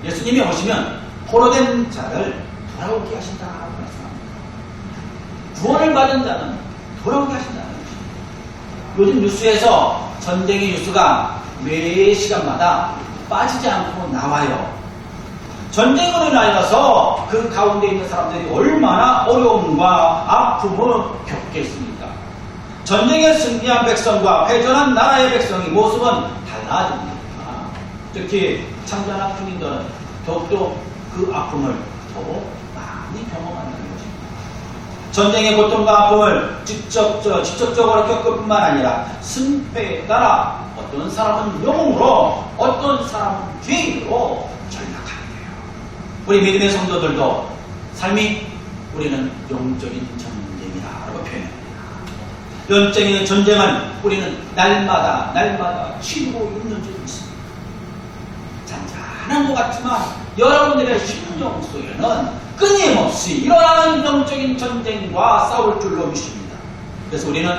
예수님이 오시면 포로된 자를 돌아오게 하신다고 말씀합니다. 구원을 받은 자는 돌아오게 하신다는 것입니다. 요즘 뉴스에서 전쟁의 뉴스가 매 시간마다 빠지지 않고 나와요. 전쟁으로 인하여서 그 가운데 있는 사람들이 얼마나 어려움과 아픔을 겪겠습니까? 전쟁에 승리한 백성과 패전한 나라의 백성의 모습은 달라집니다. 특히 참전한 군인들은 더욱더 그 아픔을 더 많이 경험한다는 것입니다. 전쟁의 고통과 아픔을 직접적으로 겪을 뿐만 아니라 승패에 따라 어떤 사람은 영웅으로 어떤 사람은 죄인으로 전락합니다. 우리 믿음의 성도들도 삶이 우리는 영적인 전쟁이라고 표현합니다. 영적인 전쟁은 우리는 날마다 치르고 있는 줄 믿습니다. 잔잔한 것 같지만 여러분들의 심령 속에는 끊임없이 일어나는 영적인 전쟁과 싸울 줄로 믿습니다. 그래서 우리는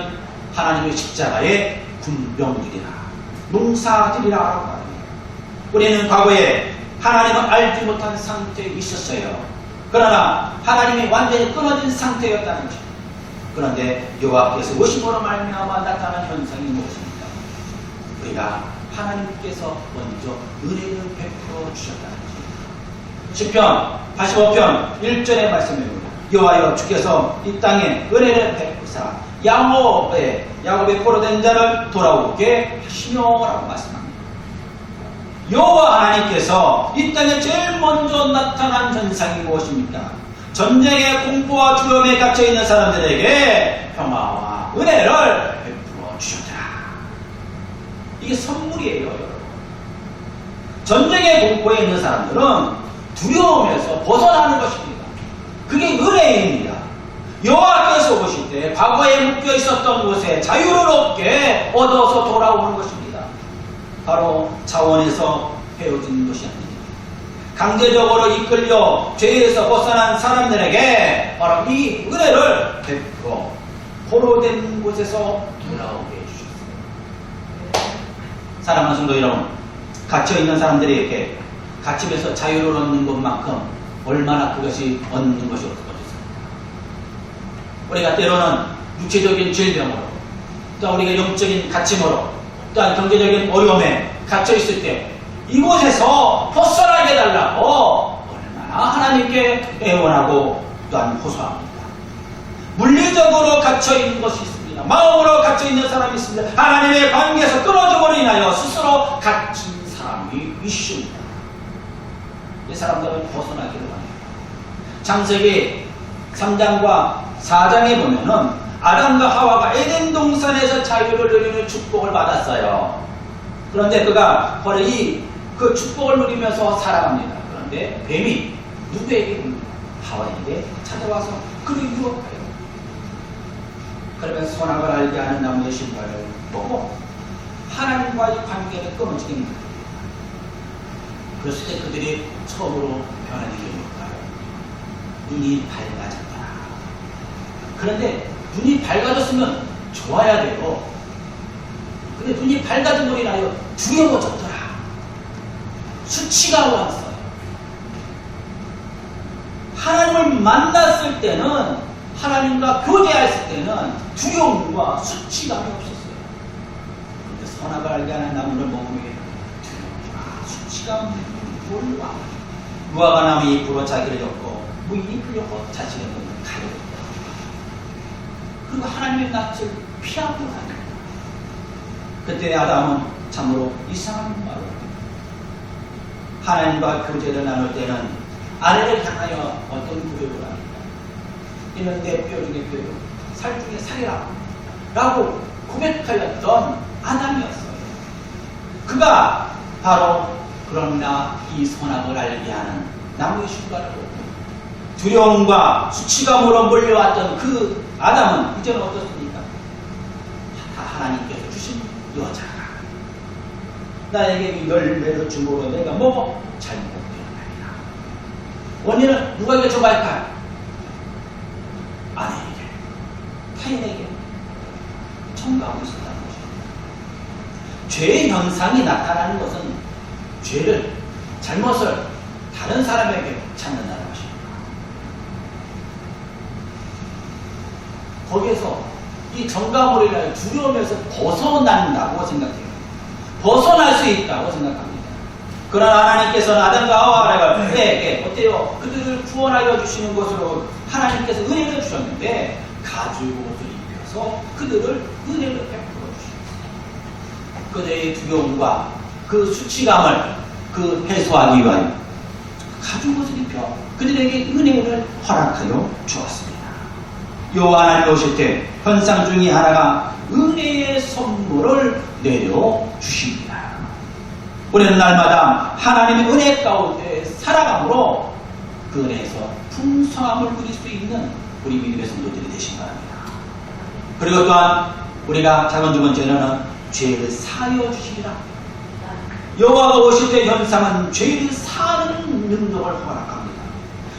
하나님의 십자가의 군병들이라, 농사들이라고 합니다. 우리는 과거에 하나님을 알지 못한 상태에 있었어요. 그러나 하나님이 완전히 끊어진 상태였다는 것입니다. 그런데 여호와께서 오심으로 말미암아 나타난 현상이 무엇입니까? 우리가 하나님께서 먼저 은혜를 베풀어 주셨다는 것입니다. 시편 85편 1절의 말씀입니다. 여호와여 주께서 이 땅에 은혜를 베푸사 야곱의 포로된 자를 돌아오게 하시며라고 말씀합니다. 여호와 하나님께서 이 땅에 제일 먼저 나타난 현상이 무엇입니까? 전쟁의 공포와 두려움에 갇혀있는 사람들에게 평화와 은혜를 베풀어 주셨더라. 이게 선물이에요, 여러분. 전쟁의 공포에 있는 사람들은 두려움에서 벗어나는 것입니다. 그게 은혜입니다. 여호와께서 오실 때 과거에 묶여 있었던 곳에 자유를 얻게 얻어서 돌아오는 것입니다. 바로 차원에서 헤어진 것이 아닙니다. 강제적으로 이끌려 죄에서 벗어난 사람들에게 바로 이 은혜를 베풀어 포로된 곳에서 돌아오게 해주셨어요. 사랑하는 성도 여러분, 갇혀있는 사람들에게 갇힘에서 자유를 얻는 것만큼 얼마나 그것이 얻는 것이 없습니까? 우리가 때로는 육체적인 질병으로, 또 우리가 영적인 갇힘으로, 또한 경제적인 어려움에 갇혀있을 때 이곳에서 벗어나게 해달라고 얼마나 하나님께 애원하고 또한 호소합니다. 물리적으로 갇혀있는 것이 있습니다. 마음으로 갇혀있는 사람이 있습니다. 하나님의 관계에서 끊어짐으로 인하여 스스로 갇힌 사람이 있습니다. 이 사람들은 벗어나기를 원해요. 창세기 3장과 4장에 보면은 아담과 하와가 에덴 동산에서 자유를 누리는 축복을 받았어요. 그런데 그가 바로 그 축복을 누리면서 살아갑니다. 그런데 뱀이 누구에게 옵니까? 하와에게 찾아와서 그를 유혹해요. 그러면서 선악을 알게 하는 나무의 신발을 보고 하나님과의 관계를 끊어지게 만듭니다. 그랬을 때 그들이 처음으로 변하는 게 뭘까요? 눈이 밝아졌다. 그런데 눈이 밝아졌으면 좋아야 돼요. 근데 눈이 밝아짐으로 인하여 두려워졌더라. 수치가 왔어요. 하나님을 만났을 때는, 하나님과 교제했을 때는 두려움과 수치감이 없었어요. 그런데 선악을 알게 하는 나무를 먹으면 두려움과 수치감이 올라와. 무화과 나무 잎으로 자기를 엮고 무인잎을 엮고 자신의 몸을 가려웠다. 그리고 하나님의 낯을 피하고 다닙니다. 그때 아담은 참으로 이상한 말을 합니다. 하나님과 교제를 나눌 때는 아내를 향하여 어떤 고백을 합니다. 이는 내 뼈 중에 뼈요, 살 중에 살이라 라고 고백하였던 아담이었어요. 그가 바로 그러나 이 선악을 알게 하는 나무의 신발을 보고 두려움과 수치감으로 몰려왔던 그 아담은 이제는 어떻습니까? 하나님께서 주신 여자가 나에게 이 열매를 주므로 내가 먹어 잘못되었나이다. 원인은 누구에게 전가할까요? 아내에게, 타인에게 전가하고 있었다는 것입니다. 죄의 현상이 나타나는 것은 죄를, 잘못을 다른 사람에게 찾는다는 것입니다. 거기에서 이 정가물이라는 두려움에서 벗어난다고 생각해요. 벗어날 수 있다고 생각합니다. 그러나 하나님께서는 아담과 하와에게 어때요? 그들을 구원하여 주시는 것으로 하나님께서 은혜를 주셨는데 가죽 옷을 입혀서 그들을 은혜를 베풀어 주셨어요. 그들의 두려움과 그 수치감을 해소하기 위하여 가죽 옷을 입혀 그들에게 은혜를 허락하여 주었습니다. 여호와 하나님 오실 때 현상 중에 하나가 은혜의 선물을 내려주십니다. 우리는 날마다 하나님의 은혜 가운데 살아감으로 그 은혜에서 풍성함을 누릴 수 있는 우리 믿음의 성도들이 되신 바랍니다. 그리고 또한 우리가 작은 두 번째로는 죄를 사하여 주시리라. 여호와가 오실 때 현상은 죄를 사하는 능력을 허락합니다.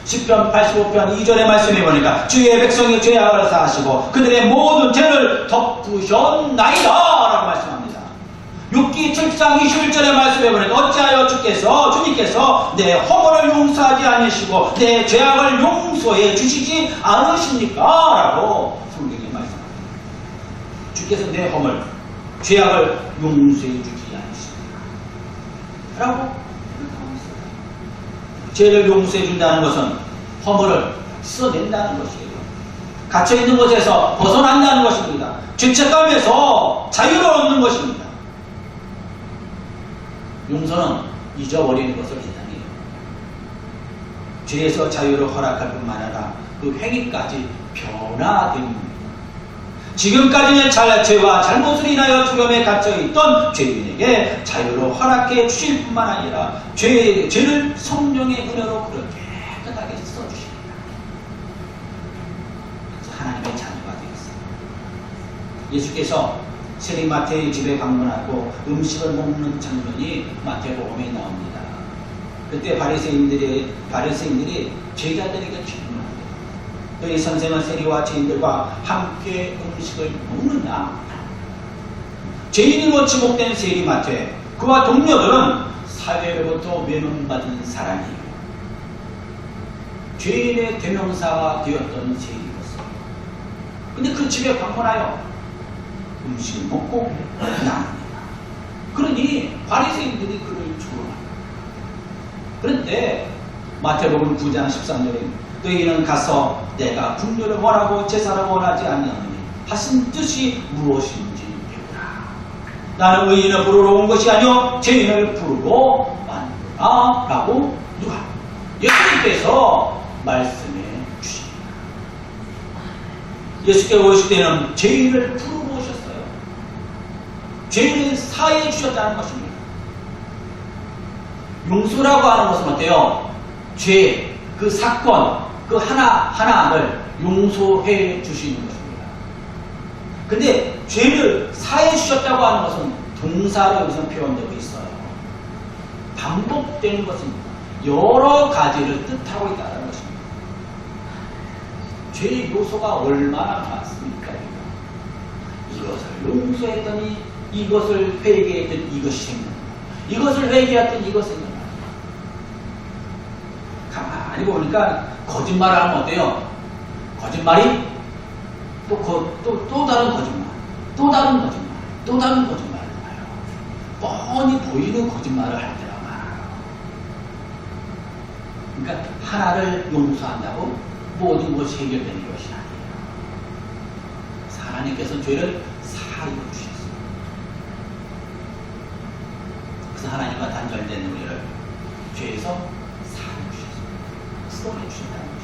시편 85편 2절의 말씀에 보니까 주의 백성이 죄악을 사하시고 그들의 모든 죄를 덮으셨나이다 라고 말씀합니다. 6기 7장 21절의 말씀에 보니까 어찌하여 주님께서 내 허물을 용서하지 않으시고 내 죄악을 용서해 주시지 않으십니까? 라고 성경에 말씀합니다. 주께서 내 허물, 죄악을 용서해 주지 않으십니까? 라고 그렇게 있어요. 죄를 용서해 준다는 것은 허물을 씻어낸다는 것이에요. 갇혀있는 곳에서 벗어난다는 것입니다. 죄책감에서 자유를 얻는 것입니다. 용서는 잊어버리는 것을 대단해요. 죄에서 자유를 허락할 뿐만 아니라 그 행위까지 변화됩니다. 지금까지는 죄와 잘못을 인하여 두려움에 갇혀있던 죄인에게 자유를 허락해 주실 뿐만 아니라 죄를 성령의 은혜로 그렇게 깨끗하게 써주십니다. 그래서 하나님의 자녀가 되었습니다. 예수께서 세리마태의 집에 방문하고 음식을 먹는 장면이 마태복음에 나옵니다. 그때 바리새인들이 제자들에게 질문합니다. 너희 선생은 세리와 죄인들과 함께 음식을 먹느냐? 죄인으로 지목된 세리마태, 그와 동료들은 사회로부터 외면받은 사람이에요. 죄인의 대명사가 되었던 세리였어요. 근데 그 집에 방문하여 음식을 먹고 나옵니다. 그러니 바리새인들이 그를 조롱합니다. 그런데 마태복음 9장 13절에 너희는 가서 내가 분뇨를 원하고 제사를 원하지 아니하노니 하신 뜻이 무엇인지 배우라. 나는 의인을 부르러 온 것이 아니요 죄인을 부르러 왔노라 라고 누가 예수님께서 말씀해 주십니다. 예수께서 오실 때는 죄인을 부르러 오셨어요. 죄인을 사해 주셨다는 것입니다. 용서라고 하는 것은 어때요? 죄, 그 사건, 그 하나하나를 용서해 주시는 것입니다. 근데 죄를 사해 주셨다고 하는 것은 동사로 여기서 표현되고 있어요. 반복되는 것입니다. 여러 가지를 뜻하고 있다는 것입니다. 죄의 요소가 얼마나 많습니까? 이것을 용서했더니 이것을 회개했더니 이것이 생깁니다. 이것을 회개했더니 이것이 생깁니다. 가만히 보니까 거짓말을 하면 어때요? 거짓말이 또 다른 거짓말, 또 다른 거짓말, 또 다른 거짓말을 해요. 뻔히 보이는 거짓말을 할 때가 많아요. 그러니까 하나를 용서한다고 모든 것이 해결되는 것이 아니에요. 하나님께서 죄를 사하여 주셨어요. 그래서 하나님과 단절된 우리를 죄에서 사하여 주셨어요. 씻어내 주신다는 거예요.